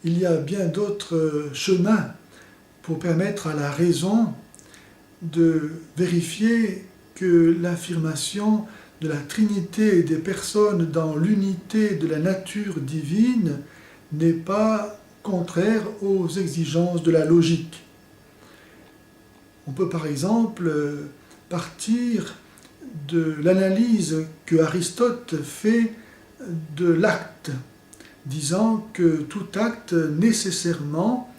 il y a bien d'autres chemins pour permettre à la raison de vérifier que l'affirmation de la Trinité des personnes dans l'unité de la nature divine n'est pas contraire aux exigences de la logique. On peut par exemple partir de l'analyse que Aristote fait de l'acte, disant que tout acte nécessairement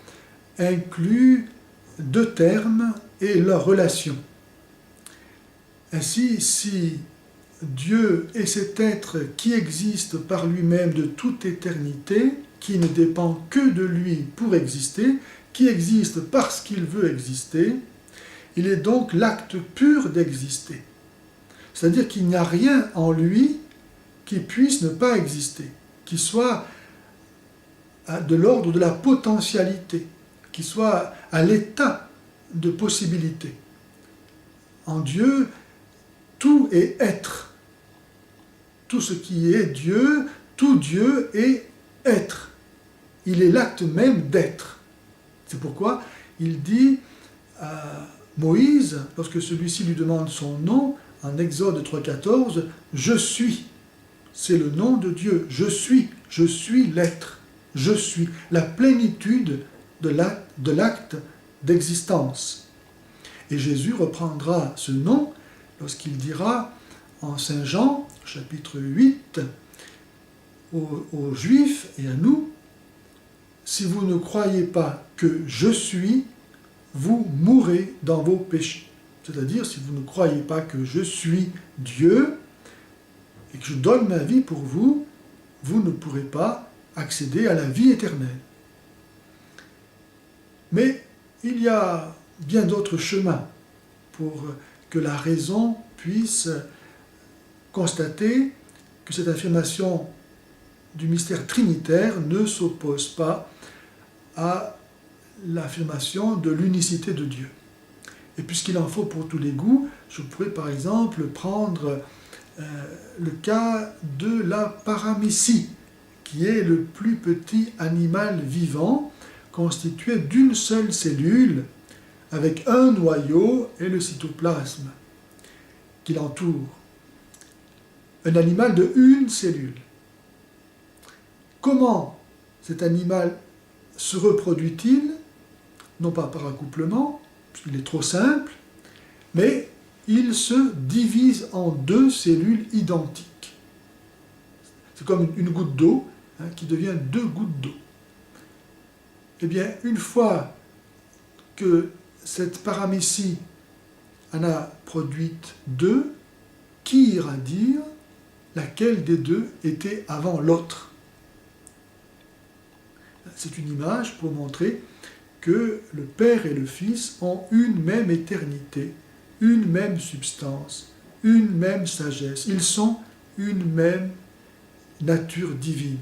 inclut deux termes et leur relation. Ainsi, si Dieu est cet être qui existe par lui-même de toute éternité, qui ne dépend que de lui pour exister, qui existe parce qu'il veut exister, il est donc l'acte pur d'exister. C'est-à-dire qu'il n'y a rien en lui qui puisse ne pas exister, qui soit de l'ordre de la potentialité, qui soit à l'état de possibilité. En Dieu, tout est être. Tout ce qui est Dieu, tout Dieu est être. Il est l'acte même d'être. C'est pourquoi il dit à Moïse, lorsque celui-ci lui demande son nom, en Exode 3,14, « Je suis ». C'est le nom de Dieu. Je suis l'être. Je suis la plénitude de l'acte d'existence. Et Jésus reprendra ce nom lorsqu'il dira en Saint Jean, chapitre 8, aux Juifs et à nous, « Si vous ne croyez pas que je suis, vous mourrez dans vos péchés. » C'est-à-dire, si vous ne croyez pas que je suis Dieu et que je donne ma vie pour vous, vous ne pourrez pas accéder à la vie éternelle. Mais il y a bien d'autres chemins pour que la raison puisse constater que cette affirmation du mystère trinitaire ne s'oppose pas à l'affirmation de l'unicité de Dieu. Et puisqu'il en faut pour tous les goûts, je pourrais par exemple prendre le cas de la paramécie, qui est le plus petit animal vivant, constitué d'une seule cellule, avec un noyau et le cytoplasme qui l'entoure. Un animal de une cellule. Comment cet animal se reproduit-il? Non pas par accouplement, puisqu'il est trop simple, mais il se divise en deux cellules identiques. C'est comme une goutte d'eau qui devient deux gouttes d'eau. Eh bien, une fois que cette paramécie en a produite deux, qui ira dire laquelle des deux était avant l'autre? C'est une image pour montrer que le Père et le Fils ont une même éternité, une même substance, une même sagesse. Ils sont une même nature divine.